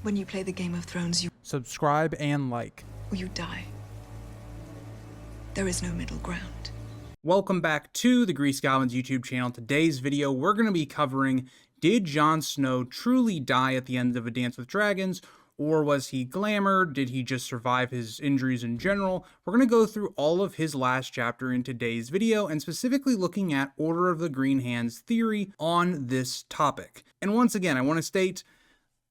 When you play the Game of Thrones, Subscribe and like. or you die. There is no middle ground. Welcome back to the Grease Goblins YouTube channel. Today's video, we're going to be covering, did Jon Snow truly die at the end of A Dance with Dragons, or was he glamored? Did he just survive his injuries in general? We're going to go through all of his last chapter in today's video, and specifically looking at Order of the Green Hands theory on this topic. And once again, I want to state,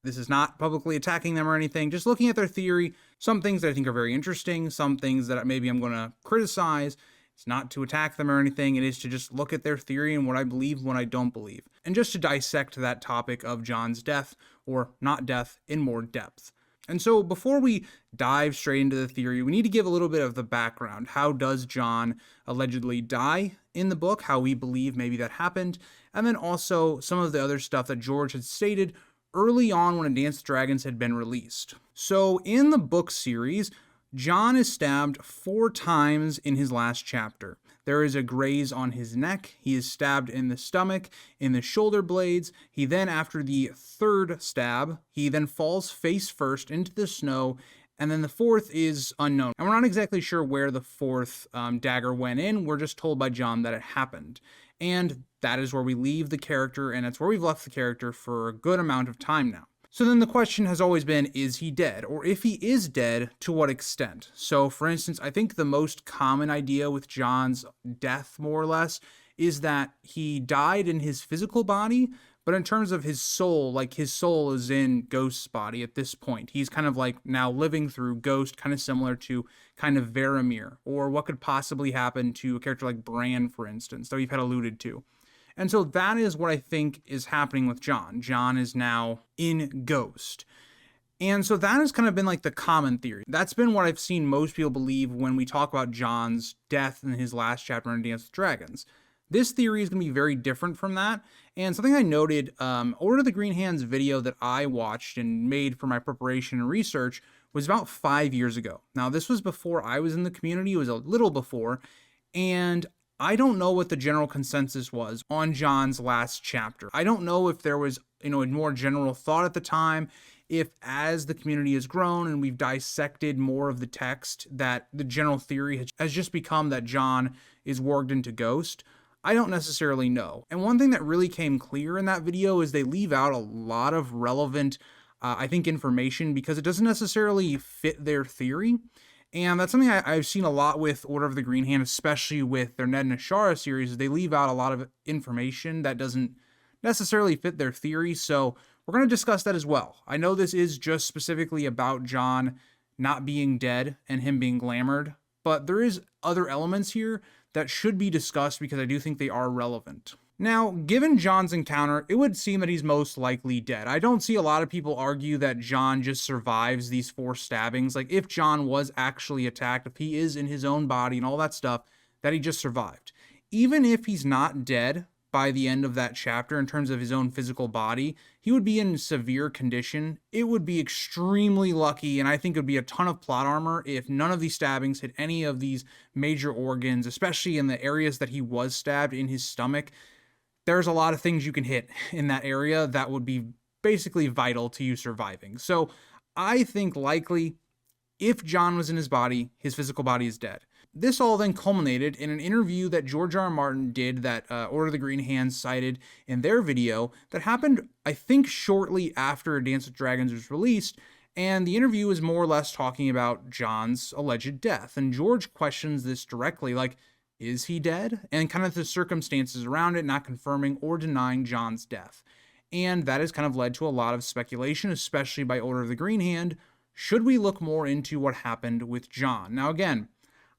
this is not publicly attacking them or anything, just looking at their theory, some things that I think are very interesting, some things that maybe I'm going to criticize. It's not to attack them or anything, it is to just look at their theory and what I believe and what I don't believe, and just to dissect that topic of Jon's death, or not death, in more depth. And so before we dive straight into the theory, we need to give a little bit of the background. How does Jon allegedly die in the book? How we believe maybe that happened, and then also some of the other stuff that George had stated early on when A Dance with Dragons had been released. So in the book series, Jon is stabbed 4 times in his last chapter. There is a graze on his neck, he is stabbed in the stomach, in the shoulder blades. He then, after the 3rd stab, he then falls face first into the snow, and then the 4th is unknown. And we're not exactly sure where the 4th dagger went in, we're just told by Jon that it happened. And that is where we leave the character, and that's where we've left the character for a good amount of time now. So then the question has always been, is he dead? Or if he is dead, to what extent? So for instance, I think the most common idea with Jon's death, more or less, is that he died in his physical body, but in terms of his soul, like his soul is in Ghost's body at this point. He's kind of like now living through Ghost, kind of similar to kind of Varamir, or what could possibly happen to a character like Bran, for instance, that we've had alluded to. And so that is what I think is happening with Jon. Jon is now in Ghost. And so that has kind of been like the common theory. That's been what I've seen most people believe when we talk about Jon's death in his last chapter in Dance with Dragons. This theory is going to be very different from that. And something I noted, Order of the Green Hands video that I watched and made for my preparation and research was about 5 years ago. Now, this was before I was in the community. It was a little before. And I don't know what the general consensus was on Jon's last chapter. I don't know if there was, a more general thought at the time, if as the community has grown and we've dissected more of the text, that the general theory has just become that Jon is warged into Ghost. I don't necessarily know. And one thing that really came clear in that video is they leave out a lot of relevant, I think, information because it doesn't necessarily fit their theory. And that's something I've seen a lot with Order of the Green Hand, especially with their Ned and Ashara series, is they leave out a lot of information that doesn't necessarily fit their theory. So we're going to discuss that as well. I know this is just specifically about Jon not being dead and him being glamored, but there is other elements here that should be discussed because I do think they are relevant. Now, given Jon's encounter, it would seem that he's most likely dead. I don't see a lot of people argue that Jon just survives these 4 stabbings. Like, if Jon was actually attacked, if he is in his own body and all that stuff, that he just survived. Even if he's not dead by the end of that chapter in terms of his own physical body, he would be in severe condition. It would be extremely lucky, and I think it would be a ton of plot armor if none of these stabbings hit any of these major organs, especially in the areas that he was stabbed in his stomach. There's a lot of things you can hit in that area that would be basically vital to you surviving. So I think likely if Jon was in his body, his physical body is dead. This all then culminated in an interview that George R. R. Martin did that Order of the Green Hands cited in their video that happened, I think, shortly after A Dance with Dragons was released. And the interview is more or less talking about Jon's alleged death. And George questions this directly, like, is he dead? And kind of the circumstances around it, not confirming or denying Jon's death. And that has kind of led to a lot of speculation, especially by Order of the Green Hand. Should we look more into what happened with Jon? Now, again,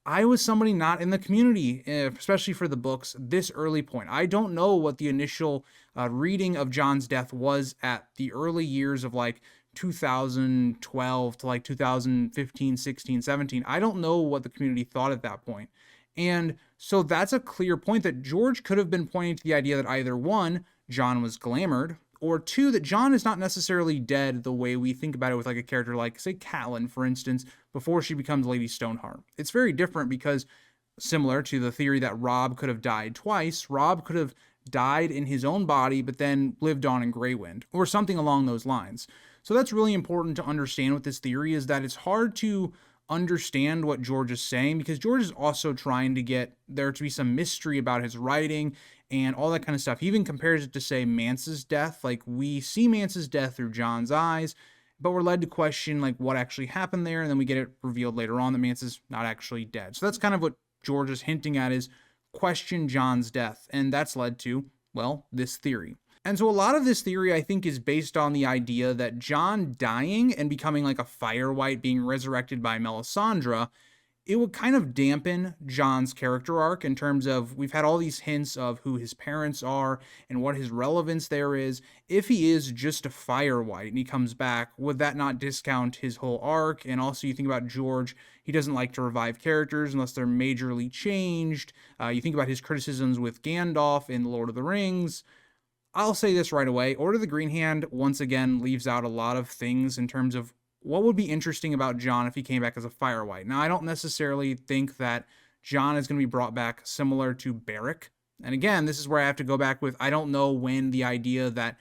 I was somebody not in the community, especially for the books, this early point. I don't know what the initial reading of Jon's death was at the early years of like 2012 to like 2015, 16, 17. I don't know what the community thought at that point. And so that's a clear point that George could have been pointing to the idea that either 1, Jon was glamored, or 2, that Jon is not necessarily dead the way we think about it with like a character like, say, Catelyn, for instance, before she becomes Lady Stoneheart. It's very different because, similar to the theory that Robb could have died twice, Robb could have died in his own body but then lived on in Grey Wind, or something along those lines. So that's really important to understand with this theory, is that it's hard to understand what George is saying because George is also trying to get there to be some mystery about his writing and all that kind of stuff. He even compares it to, say, Mance's death. Like, we see Mance's death through Jon's eyes, but we're led to question like what actually happened there, and then we get it revealed later on that Mance is not actually dead. So that's kind of what George is hinting at, is question Jon's death, and that's led to, well, this theory. And so a lot of this theory, I think, is based on the idea that Jon dying and becoming like a fire wight, being resurrected by Melisandre, it would kind of dampen Jon's character arc in terms of, we've had all these hints of who his parents are and what his relevance there is. If he is just a fire wight and he comes back, would that not discount his whole arc? And also, you think about George, he doesn't like to revive characters unless they're majorly changed. You think about his criticisms with Gandalf in The Lord of the Rings. I'll say this right away, Order of the Green Hand once again leaves out a lot of things in terms of what would be interesting about Jon if he came back as a fire wight. Now, I don't necessarily think that Jon is going to be brought back similar to Beric. And again, this is where I have to go back with, I don't know when the idea that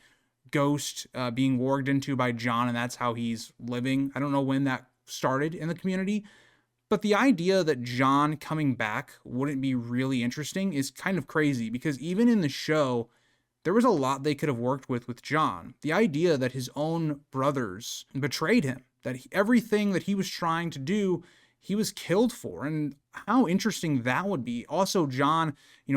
Ghost being warged into by Jon and that's how he's living, I don't know when that started in the community. But the idea that Jon coming back wouldn't be really interesting is kind of crazy, because even in the show, there was a lot they could have worked with Jon. The idea that his own brothers betrayed him, that everything that he was trying to do, he was killed for, and how interesting that would be. Also, Jon,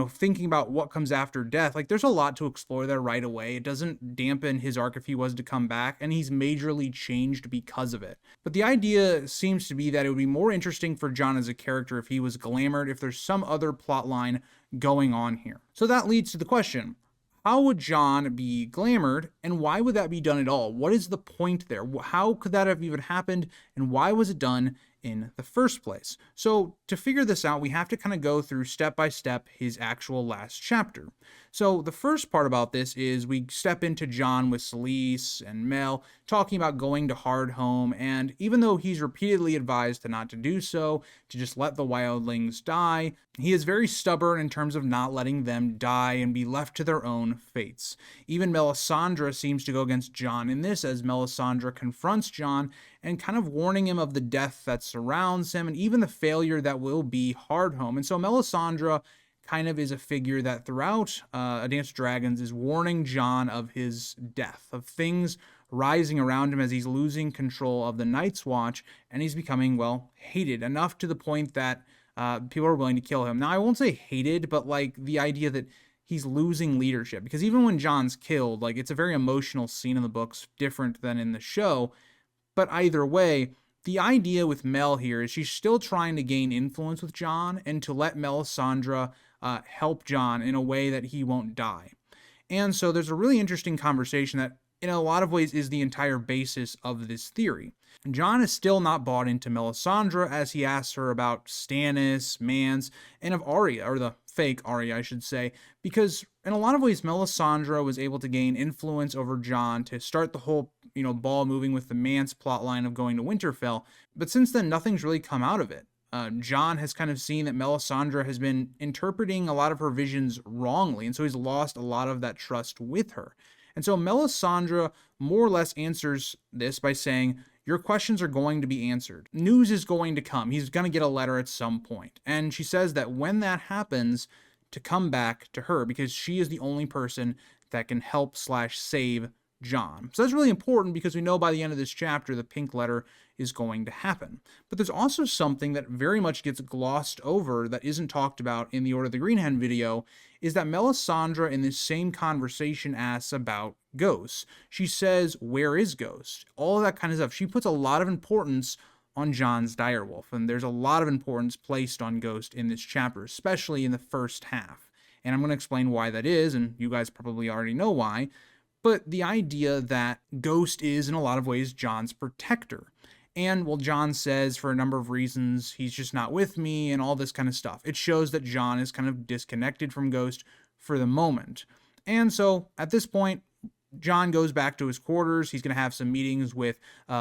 thinking about what comes after death, like, there's a lot to explore there right away. It doesn't dampen his arc if he was to come back, and he's majorly changed because of it. But the idea seems to be that it would be more interesting for Jon as a character if he was glamoured, if there's some other plot line going on here. So that leads to the question, how would Jon be glamoured, and why would that be done at all? What is the point there? How could that have even happened, and why was it done in the first place? So to figure this out, we have to kind of go through step by step his actual last chapter. So the first part about this is we step into Jon with Selyse and Mel talking about going to Hardhome, and even though he's repeatedly advised to not to do so, to just let the wildlings die, he is very stubborn in terms of not letting them die and be left to their own fates. Even Melisandre seems to go against Jon in this, as Melisandre confronts Jon and kind of warning him of the death that surrounds him and even the failure that will be Hardhome. And so Melisandre kind of is a figure that throughout A Dance with Dragons is warning Jon of his death, of things rising around him as he's losing control of the Night's Watch, and he's becoming, well, hated enough to the point that people are willing to kill him. Now, I won't say hated, but like the idea that he's losing leadership, because even when Jon's killed, like, it's a very emotional scene in the books, different than in the show. But either way, the idea with Mel here is she's still trying to gain influence with Jon and to let Melisandre help Jon in a way that he won't die. And so there's a really interesting conversation that in a lot of ways is the entire basis of this theory. Jon is still not bought into Melisandre as he asks her about Stannis, Mance, and of Arya, or the fake Arya, I should say, because in a lot of ways Melisandre was able to gain influence over Jon to start the whole, ball moving with the Mance plotline of going to Winterfell, but since then nothing's really come out of it. Jon has kind of seen that Melisandre has been interpreting a lot of her visions wrongly, and so he's lost a lot of that trust with her. And so Melisandre more or less answers this by saying, your questions are going to be answered. News is going to come. He's going to get a letter at some point. And she says that when that happens, to come back to her, because she is the only person that can help/save Jon. So that's really important, because we know by the end of this chapter the pink letter is going to happen. But there's also something that very much gets glossed over that isn't talked about in the Order of the Green Hand video, is that Melisandre in this same conversation asks about Ghost. She says, where is Ghost? All of that kind of stuff. She puts a lot of importance on Jon's direwolf, and there's a lot of importance placed on Ghost in this chapter, especially in the first half. And I'm going to explain why that is, and you guys probably already know why. But the idea that Ghost is, in a lot of ways, Jon's protector. And, well, Jon says for a number of reasons, he's just not with me and all this kind of stuff. It shows that Jon is kind of disconnected from Ghost for the moment. And so, at this point, Jon goes back to his quarters. He's going to have some meetings with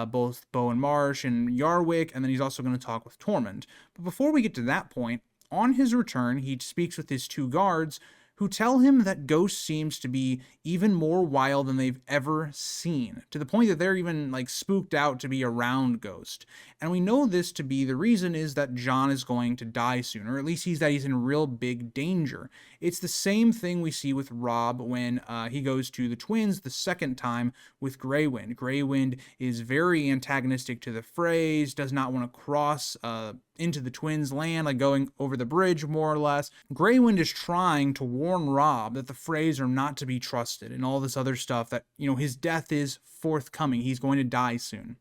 both Bowen Marsh and Yarwick, and then he's also going to talk with Tormund. But before we get to that point, on his return, he speaks with his two guards, who tell him that Ghost seems to be even more wild than they've ever seen, to the point that they're even like spooked out to be around Ghost. And we know this to be the reason is that Jon is going to die soon, or at least he's in real big danger. It's the same thing we see with Robb when he goes to the twins the second time with Grey Wind. Grey Wind is very antagonistic to the Freys, does not want to cross into the twins' land, like going over the bridge more or less. Grey Wind is trying to warn Robb that the Freys are not to be trusted and all this other stuff, that, you know, his death is forthcoming. He's going to die soon.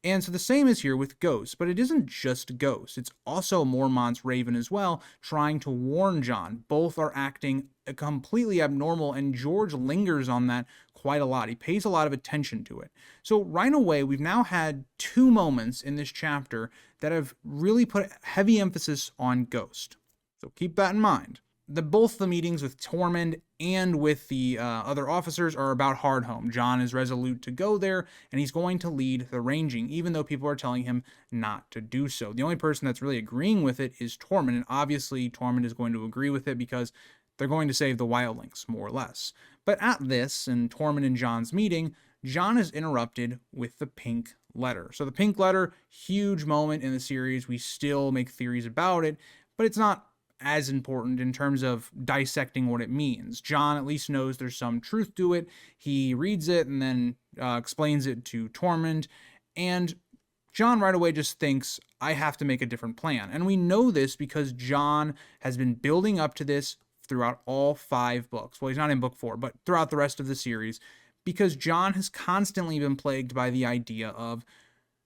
And so the same is here with Ghost, but it isn't just Ghost. It's also Mormont's Raven as well, trying to warn Jon. Both are acting completely abnormal, and George lingers on that quite a lot. He pays a lot of attention to it. So right away, we've now had 2 moments in this chapter that have really put heavy emphasis on Ghost. So keep that in mind. Both the meetings with Tormund and with the other officers are about Hardhome. Jon is resolute to go there, and he's going to lead the ranging, even though people are telling him not to do so. The only person that's really agreeing with it is Tormund, and obviously Tormund is going to agree with it because they're going to save the wildlings, more or less. But at this, and Tormund and Jon's meeting, Jon is interrupted with the pink letter. So the pink letter, huge moment in the series. We still make theories about it, but it's not as important in terms of dissecting what it means. Jon at least knows there's some truth to it. He reads it and then explains it to Tormund, and Jon right away just thinks, I have to make a different plan. And we know this because Jon has been building up to this throughout all 5 books. Well, he's not in book 4, but throughout the rest of the series, because Jon has constantly been plagued by the idea of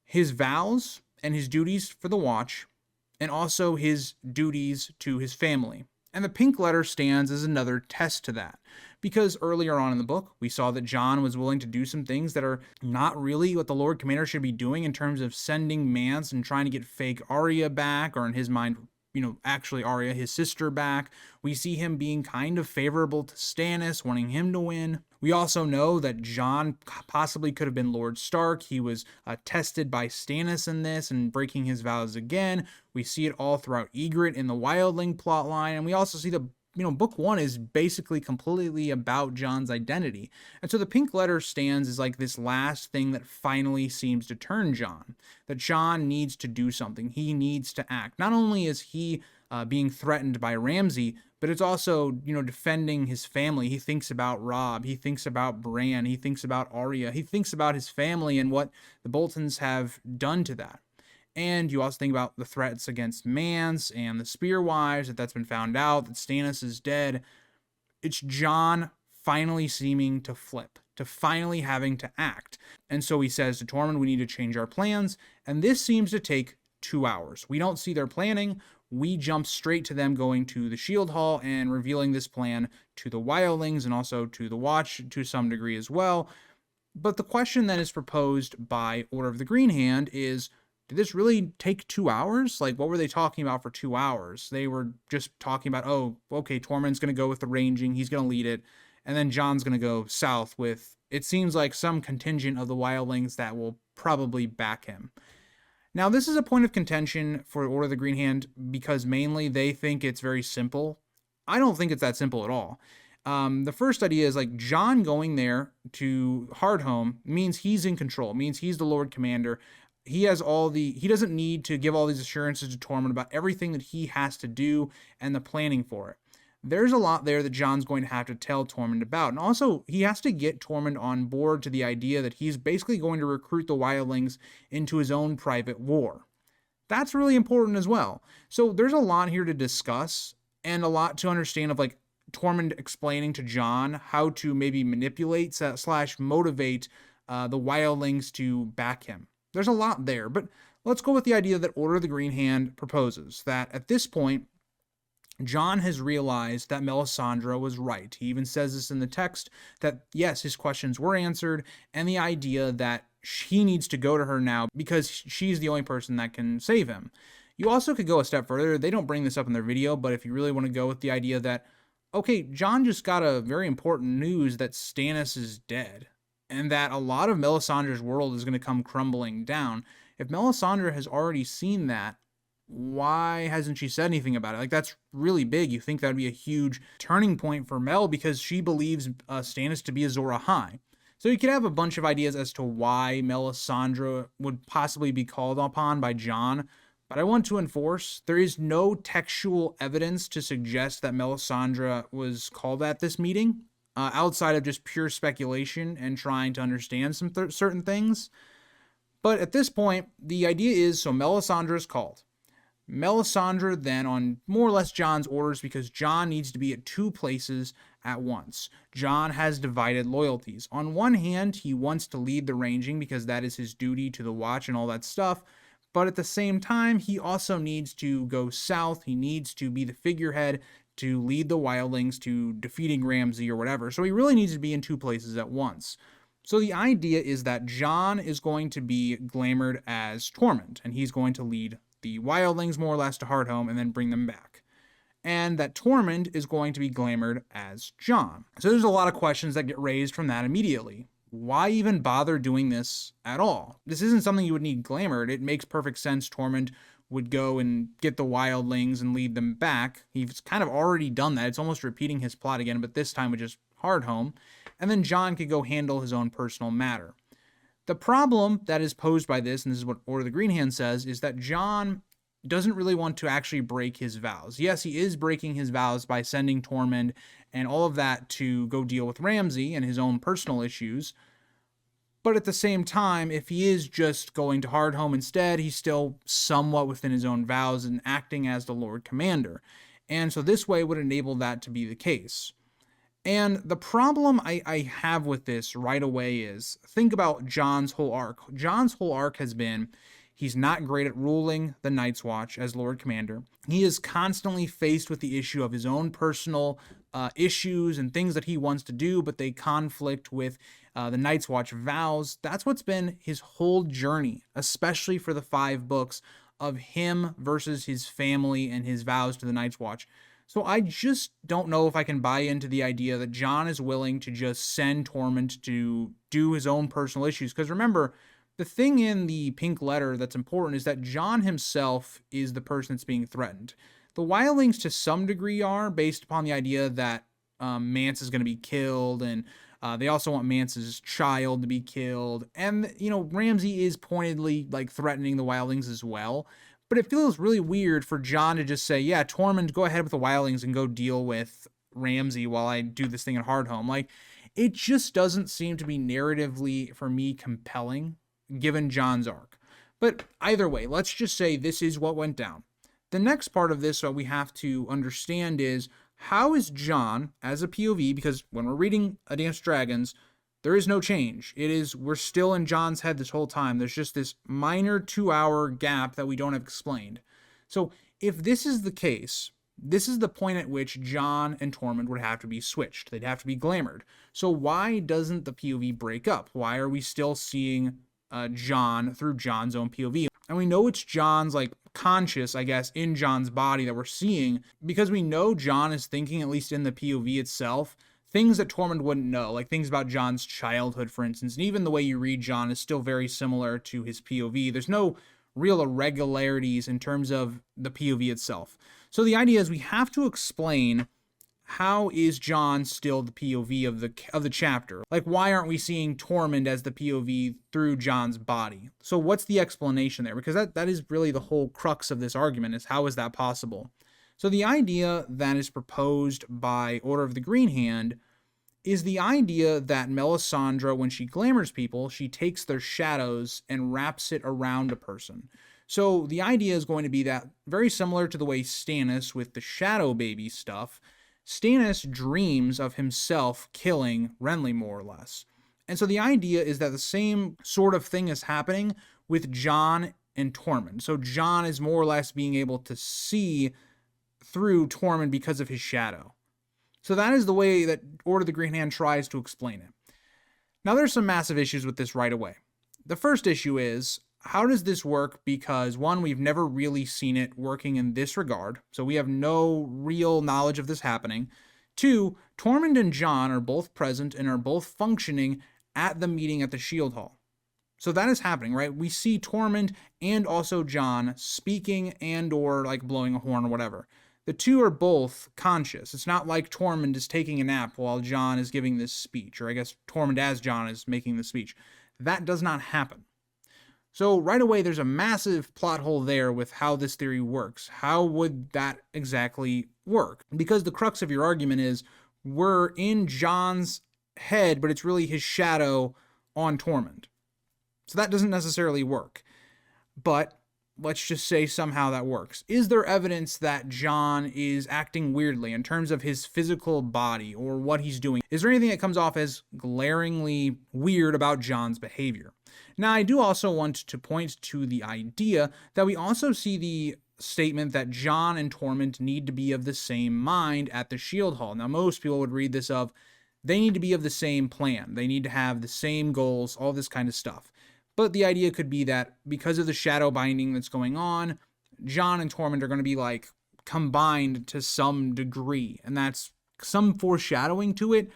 his vows and his duties for the Watch, and also his duties to his family. And the pink letter stands as another test to that, because earlier on in the book, we saw that Jon was willing to do some things that are not really what the Lord Commander should be doing in terms of sending Mance and trying to get fake Arya back, or in his mind, you know, actually Arya, his sister, back. We see him being kind of favorable to Stannis, wanting him to win. We also know that Jon possibly could have been Lord Stark. He was tested by Stannis in this and breaking his vows again. We see it all throughout Ygritte in the Wildling plotline, and we also see the book 1 is basically completely about Jon's identity. And so the pink letter stands as like this last thing that finally seems to turn Jon. That Jon needs to do something. He needs to act. Not only is he being threatened by Ramsay, but it's also, defending his family. He thinks about Robb. He thinks about Bran. He thinks about Arya. He thinks about his family and what the Boltons have done to that. And you also think about the threats against Mance and the Spearwives, that's been found out, that Stannis is dead. It's Jon finally seeming to flip, to finally having to act. And so he says to Tormund, we need to change our plans. And this seems to take 2 hours. We don't see their planning. We jump straight to them going to the Shield Hall and revealing this plan to the Wildlings and also to the Watch to some degree as well. But the question that is proposed by Order of the Green Hand is, did this really take 2 hours? Like, what were they talking about for 2 hours? They were just talking about, oh, okay, Tormund's going to go with the ranging. He's going to lead it. And then Jon's going to go south with, it seems like, some contingent of the Wildlings that will probably back him. Now, this is a point of contention for Order of the Green Hand because mainly they think it's very simple. I don't think it's that simple at all. The first idea is like Jon going there to Hardhome means he's in control, means he's the Lord Commander. He doesn't need to give all these assurances to Tormund about everything that he has to do and the planning for it. There's a lot there that Jon's going to have to tell Tormund about. And also, he has to get Tormund on board to the idea that he's basically going to recruit the Wildlings into his own private war. That's really important as well. So there's a lot here to discuss and a lot to understand of like Tormund explaining to Jon how to maybe manipulate / motivate the Wildlings to back him. There's a lot there, but let's go with the idea that Order of the Green Hand proposes, that at this point, Jon has realized that Melisandre was right. He even says this in the text, that yes, his questions were answered, and the idea that he needs to go to her now because she's the only person that can save him. You also could go a step further. They don't bring this up in their video, but if you really want to go with the idea that, okay, Jon just got a very important news that Stannis is dead, and that a lot of Melisandre's world is going to come crumbling down. If Melisandre has already seen that, why hasn't she said anything about it? Like, that's really big. You think that'd be a huge turning point for Mel because she believes Stannis to be Azor Ahai. So you could have a bunch of ideas as to why Melisandre would possibly be called upon by Jon, but I want to enforce there is no textual evidence to suggest that Melisandre was called at this meeting, outside of just pure speculation and trying to understand some certain things. But at this point, the idea is, so Melisandre is called. Melisandre then, on more or less Jon's orders, because Jon needs to be at two places at once. Jon has divided loyalties. On one hand, he wants to lead the ranging because that is his duty to the watch and all that stuff. But at the same time, he also needs to go south. He needs to be the figurehead to lead the wildlings to defeating Ramsay or whatever. So he really needs to be in two places at once. So the idea is that Jon is going to be glamoured as Tormund, and he's going to lead the wildlings more or less to Hardhome and then bring them back. And that Tormund is going to be glamoured as Jon. So there's a lot of questions that get raised from that immediately. Why even bother doing this at all? This isn't something you would need glamoured. It makes perfect sense Tormund would go and get the wildlings and lead them back. He's kind of already done that. It's almost repeating his plot again, but this time with just Hardhome. And then Jon could go handle his own personal matter. The problem that is posed by this, and this is what Order of the Green Hand says, is that Jon doesn't really want to actually break his vows. Yes, he is breaking his vows by sending Tormund and all of that to go deal with Ramsay and his own personal issues. But at the same time, if he is just going to Hardhome instead, he's still somewhat within his own vows and acting as the Lord Commander. And so this way would enable that to be the case. And the problem I have with this right away is, think about Jon's whole arc. Jon's whole arc has been, he's not great at ruling the Night's Watch as Lord Commander. He is constantly faced with the issue of his own personal issues and things that he wants to do, but they conflict with the Night's Watch vows. That's what's been his whole journey, especially for the 5 books of him versus his family and his vows to the Night's Watch. So I just don't know if I can buy into the idea that Jon is willing to just send Tormund to do his own personal issues. Because remember, the thing in the pink letter that's important is that Jon himself is the person that's being threatened. The wildlings to some degree are, based upon the idea that Mance is going to be killed, and they also want Mance's child to be killed. And, you know, Ramsay is pointedly like threatening the wildlings as well. But it feels really weird for Jon to just say, yeah, Tormund, go ahead with the wildlings and go deal with Ramsay while I do this thing at Hardhome. Like, it just doesn't seem to be narratively, for me, compelling, given Jon's arc. But either way, let's just say this is what went down. The next part of this that we have to understand is, how is Jon, as a POV, because when we're reading A Dance with Dragons, there is no change. We're still in Jon's head this whole time. There's just this minor 2-hour gap that we don't have explained. So if this is the case, this is the point at which Jon and Tormund would have to be switched. They'd have to be glamoured. So why doesn't the POV break up? Why are we still seeing Jon through Jon's own POV? And we know it's Jon's, like, conscious, I guess, in Jon's body that we're seeing, because we know Jon is thinking, at least in the POV itself, things that Tormund wouldn't know, like things about Jon's childhood, for instance. And even the way you read Jon is still very similar to his POV. There's no real irregularities in terms of the POV itself. So the idea is we have to explain, how is Jon still the POV of the chapter? Like, why aren't we seeing Tormund as the POV through Jon's body? So what's the explanation there? Because that is really the whole crux of this argument, is how is that possible? So the idea that is proposed by Order of the Green Hand is the idea that Melisandre, when she glamours people, she takes their shadows and wraps it around a person. So the idea is going to be that, very similar to the way Stannis with the shadow baby stuff, Stannis dreams of himself killing Renly, more or less. And so the idea is that the same sort of thing is happening with Jon and Tormund. So Jon is more or less being able to see through Tormund because of his shadow. So that is the way that Order of the Green Hand tries to explain it. Now there's some massive issues with this right away. The first issue is, how does this work? Because one, we've never really seen it working in this regard, so we have no real knowledge of this happening. Two, Tormund and Jon are both present and are both functioning at the meeting at the Shield Hall. So that is happening, right? We see Tormund and also Jon speaking and or like blowing a horn or whatever. The two are both conscious. It's not like Tormund is taking a nap while Jon is giving this speech, or I guess Tormund as Jon is making the speech. That does not happen. So right away, there's a massive plot hole there with how this theory works. How would that exactly work? Because the crux of your argument is we're in Jon's head, but it's really his shadow on Tormund. So that doesn't necessarily work. But let's just say somehow that works. Is there evidence that Jon is acting weirdly in terms of his physical body or what he's doing? Is there anything that comes off as glaringly weird about Jon's behavior? Now, I do also want to point to the idea that we also see the statement that Jon and Tormund need to be of the same mind at the Shield Hall. Now, most people would read this of, they need to be of the same plan. They need to have the same goals, all this kind of stuff. But the idea could be that because of the shadow binding that's going on, Jon and Tormund are going to be like combined to some degree. And that's some foreshadowing to it.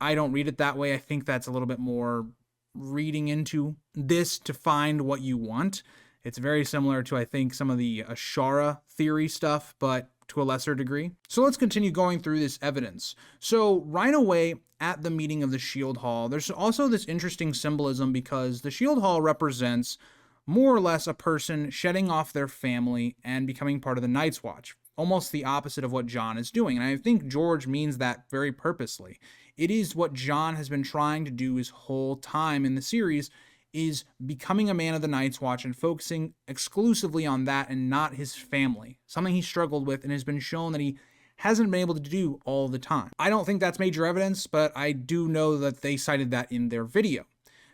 I don't read it that way. I think that's a little bit more reading into this to find what you want. It's very similar to, I think, some of the Ashara theory stuff, but to a lesser degree. So let's continue going through this evidence. So right away at the meeting of the Shield Hall, there's also this interesting symbolism because the Shield Hall represents more or less a person shedding off their family and becoming part of the Night's Watch. Almost the opposite of what Jon is doing. And I think George means that very purposely. It is what Jon has been trying to do his whole time in the series, is becoming a man of the Night's Watch and focusing exclusively on that and not his family. Something he struggled with and has been shown that he hasn't been able to do all the time. I don't think that's major evidence, but I do know that they cited that in their video.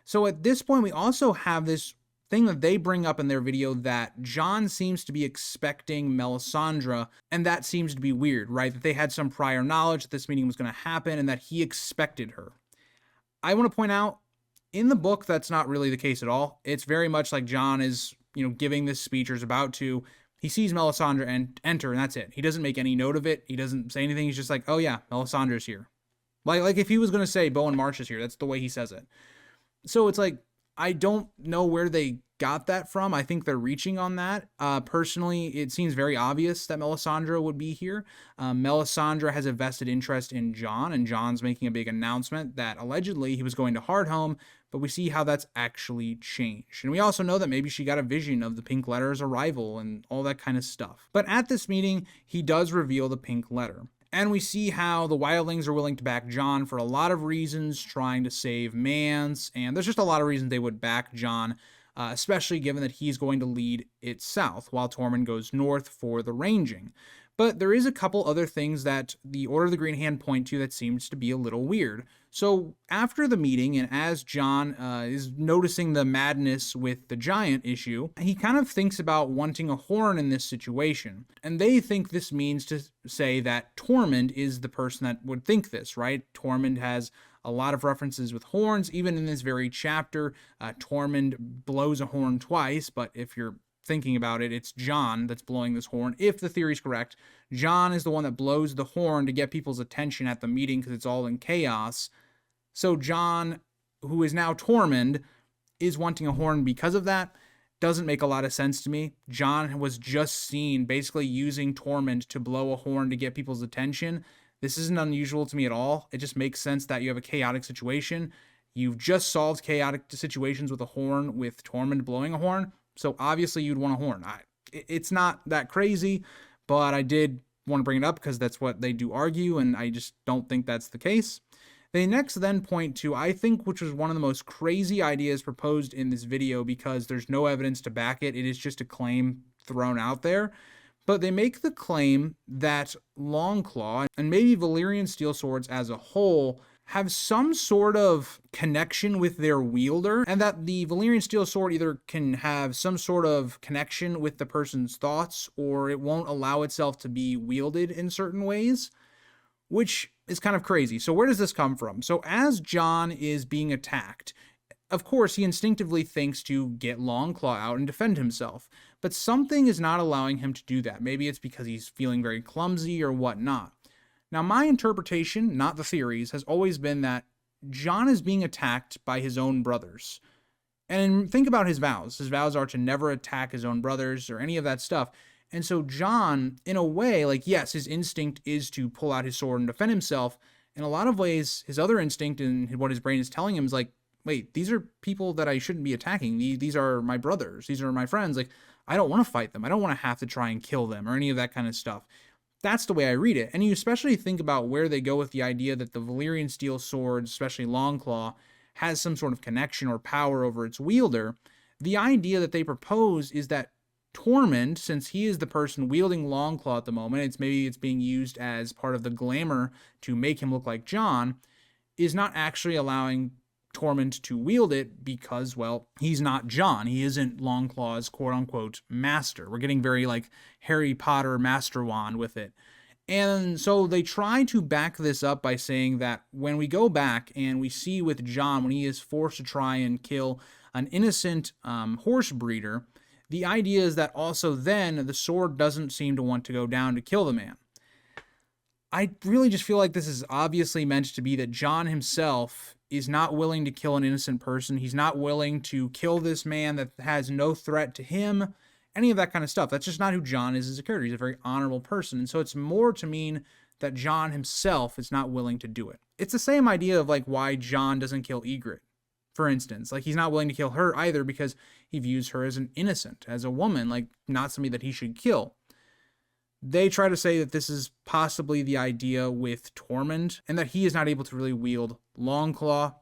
So at this point, we also have this thing that they bring up in their video that Jon seems to be expecting Melisandre, and that seems to be weird, right? That they had some prior knowledge that this meeting was going to happen and that he expected her. I want to point out, in the book, that's not really the case at all. It's very much like Jon is, giving this speech or is about to. He sees Melisandre and enter, and that's it. He doesn't make any note of it. He doesn't say anything. He's just like, oh yeah, Melisandre's here. Like if he was going to say Bowen Marsh is here, that's the way he says it. So it's like, I don't know where they got that from. I think they're reaching on that. Personally, it seems very obvious that Melisandre would be here. Melisandre has a vested interest in Jon, and Jon's making a big announcement that allegedly he was going to Hardhome, but we see how that's actually changed. And we also know that maybe she got a vision of the Pink Letter's arrival and all that kind of stuff. But at this meeting, he does reveal the Pink Letter. And we see how the wildlings are willing to back Jon for a lot of reasons, trying to save Mance, and there's just a lot of reasons they would back Jon, especially given that he's going to lead it south, while Tormund goes north for the ranging. But there is a couple other things that the Order of the Green Hand point to that seems to be a little weird. So after the meeting, and as Jon is noticing the madness with the giant issue, he kind of thinks about wanting a horn in this situation. And they think this means to say that Tormund is the person that would think this, right? Tormund has a lot of references with horns. Even in this very chapter, Tormund blows a horn twice, but if you're thinking about it, it's Jon that's blowing this horn. If the theory is correct, Jon is the one that blows the horn to get people's attention at the meeting because it's all in chaos. So Jon, who is now Tormund, is wanting a horn because of that. Doesn't make a lot of sense to me. Jon was just seen basically using Tormund to blow a horn to get people's attention. This isn't unusual to me at all. It just makes sense that you have a chaotic situation. You've just solved chaotic situations with a horn, with Tormund blowing a horn. So obviously you'd want a horn. It's not that crazy, but I did want to bring it up because that's what they do argue, and I just don't think that's the case. They next then point to, I think, which was one of the most crazy ideas proposed in this video because there's no evidence to back it. It is just a claim thrown out there. But they make the claim that Longclaw and maybe Valyrian steel swords as a whole have some sort of connection with their wielder, and that the Valyrian steel sword either can have some sort of connection with the person's thoughts or it won't allow itself to be wielded in certain ways, which is kind of crazy. So where does this come from? So as Jon is being attacked, of course, he instinctively thinks to get Longclaw out and defend himself, but something is not allowing him to do that. Maybe it's because he's feeling very clumsy or whatnot. Now, my interpretation, not the theories, has always been that Jon is being attacked by his own brothers. And think about his vows. His vows are to never attack his own brothers or any of that stuff. And so Jon, in a way, like, yes, his instinct is to pull out his sword and defend himself. In a lot of ways, his other instinct and what his brain is telling him is like, wait, these are people that I shouldn't be attacking. These are my brothers. These are my friends. Like, I don't want to fight them. I don't want to have to try and kill them or any of that kind of stuff. That's the way I read it. And you especially think about where they go with the idea that the Valyrian steel sword, especially Longclaw, has some sort of connection or power over its wielder. The idea that they propose is that Tormund, since he is the person wielding Longclaw at the moment, maybe it's being used as part of the glamour to make him look like Jon, is not actually allowing Tormund to wield it because, well, he's not Jon. He isn't Longclaw's quote-unquote master. We're getting very like Harry Potter Master Wand with it. And so they try to back this up by saying that when we go back and we see with Jon, when he is forced to try and kill an innocent horse breeder, the idea is that also then the sword doesn't seem to want to go down to kill the man. I really just feel like this is obviously meant to be that Jon himself is not willing to kill an innocent person. He's not willing to kill this man that has no threat to him. Any of that kind of stuff. That's just not who Jon is as a character. He's a very honorable person. And so it's more to mean that Jon himself is not willing to do it. It's the same idea of like why Jon doesn't kill Ygritte, for instance. Like he's not willing to kill her either because he views her as an innocent, as a woman, like not somebody that he should kill. They try to say that this is possibly the idea with Tormund and that he is not able to really wield Longclaw.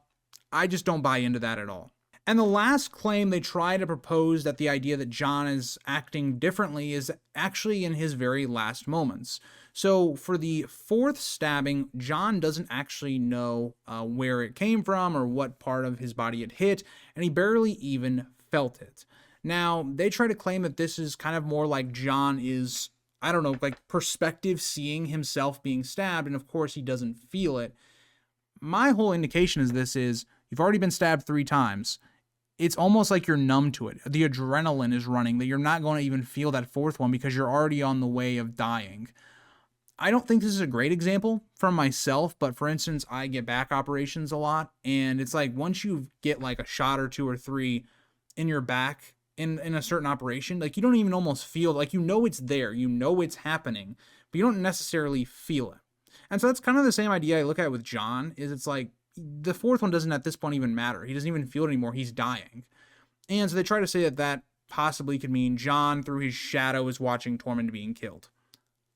I just don't buy into that at all. And the last claim they try to propose that the idea that Jon is acting differently is actually in his very last moments. So for the fourth stabbing, Jon doesn't actually know where it came from or what part of his body it hit, and he barely even felt it. Now, they try to claim that this is kind of more like Jon is, I don't know, like perspective seeing himself being stabbed, and of course he doesn't feel it. My whole indication is this is, you've already been stabbed 3 times. It's almost like you're numb to it. The adrenaline is running, that you're not going to even feel that fourth one because you're already on the way of dying. I don't think this is a great example from myself, but for instance, I get back operations a lot, and it's like once you get like a shot or 2 or 3 in your back in a certain operation, like you don't even almost feel, like you know it's there, you know it's happening, but you don't necessarily feel it. And so that's kind of the same idea I look at with Jon, is it's like, the fourth one doesn't at this point even matter. He doesn't even feel it anymore. He's dying. And so they try to say that possibly could mean Jon, through his shadow, is watching Tormund being killed.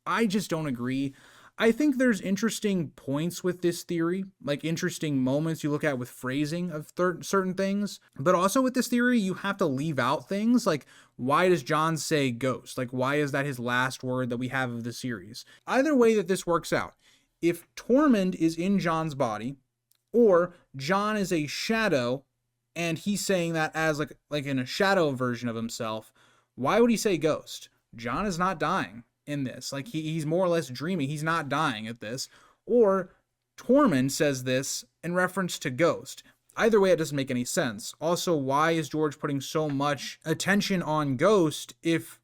I just don't agree. I think there's interesting points with this theory, like interesting moments you look at with phrasing of certain things. But also with this theory, you have to leave out things like, why does Jon say ghost? Like, why is that his last word that we have of the series? Either way that this works out, if Tormund is in Jon's body, or Jon is a shadow, and he's saying that as like in a shadow version of himself, why would he say ghost? Jon is not dying in this. Like he's more or less dreaming. He's not dying at this. Or Tormund says this in reference to ghost. Either way, it doesn't make any sense. Also, why is George putting so much attention on ghost if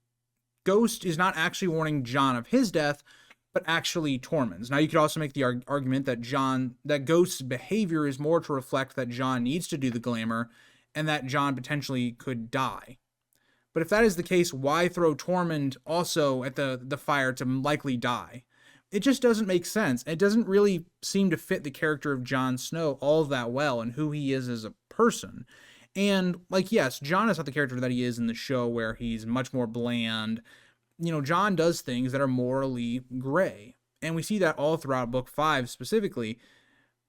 ghost is not actually warning Jon of his death, but actually Tormund's? Now, you could also make the argument that Ghost's behavior is more to reflect that Jon needs to do the glamour and that Jon potentially could die. But if that is the case, why throw Tormund also at the fire to likely die? It just doesn't make sense. It doesn't really seem to fit the character of Jon Snow all that well and who he is as a person. And, like, yes, Jon is not the character that he is in the show where he's much more bland. You know, Jon does things that are morally gray, and we see that all throughout book 5 specifically,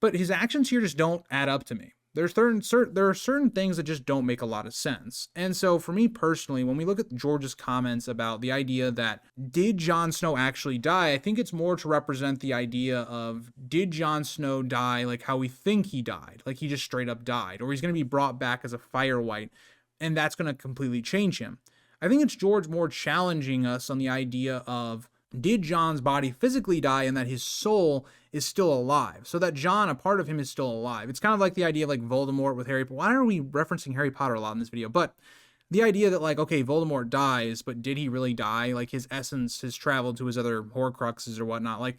but his actions here just don't add up to me. There are certain things that just don't make a lot of sense. And so for me personally, when we look at George's comments about the idea that did Jon Snow actually die, I think it's more to represent the idea of, did Jon Snow die like how we think he died, like he just straight up died, or he's going to be brought back as a fire white, and that's going to completely change him. I think it's George more challenging us on the idea of, did Jon's body physically die and that his soul is still alive? So that Jon, a part of him, is still alive. It's kind of like the idea of like Voldemort with Harry Potter. Why are we referencing Harry Potter a lot in this video? But the idea that like, okay, Voldemort dies, but did he really die? Like his essence has traveled to his other Horcruxes or whatnot. Like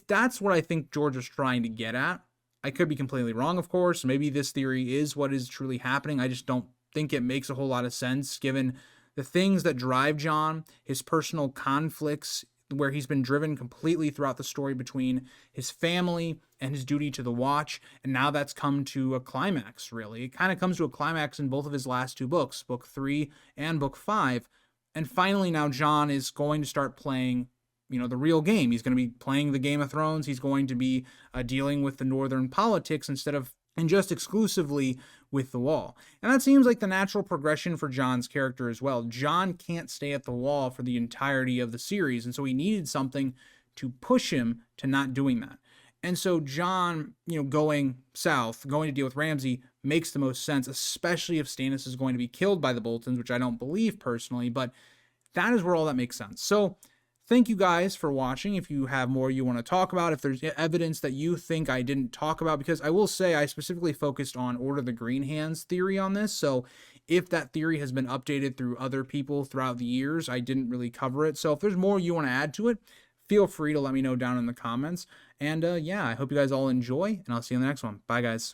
that's what I think George was trying to get at. I could be completely wrong, of course. Maybe this theory is what is truly happening. I just don't think it makes a whole lot of sense given the things that drive Jon, his personal conflicts, where he's been driven completely throughout the story between his family and his duty to the Watch. And now that's come to a climax, really. It kind of comes to a climax in both of his last two books, book 3 and book 5. And finally, now Jon is going to start playing, the real game. He's going to be playing the Game of Thrones. He's going to be dealing with the northern politics and just exclusively with the Wall. And that seems like the natural progression for Jon's character as well. Jon can't stay at the Wall for the entirety of the series, and so he needed something to push him to not doing that. And so Jon, going south, going to deal with Ramsay, makes the most sense, especially if Stannis is going to be killed by the Boltons, which I don't believe personally, but that is where all that makes sense. So thank you guys for watching. If you have more you want to talk about, if there's evidence that you think I didn't talk about, because I will say I specifically focused on Order of the Green Hands theory on this. So if that theory has been updated through other people throughout the years, I didn't really cover it. So if there's more you want to add to it, feel free to let me know down in the comments. And yeah, I hope you guys all enjoy, and I'll see you in the next one. Bye, guys.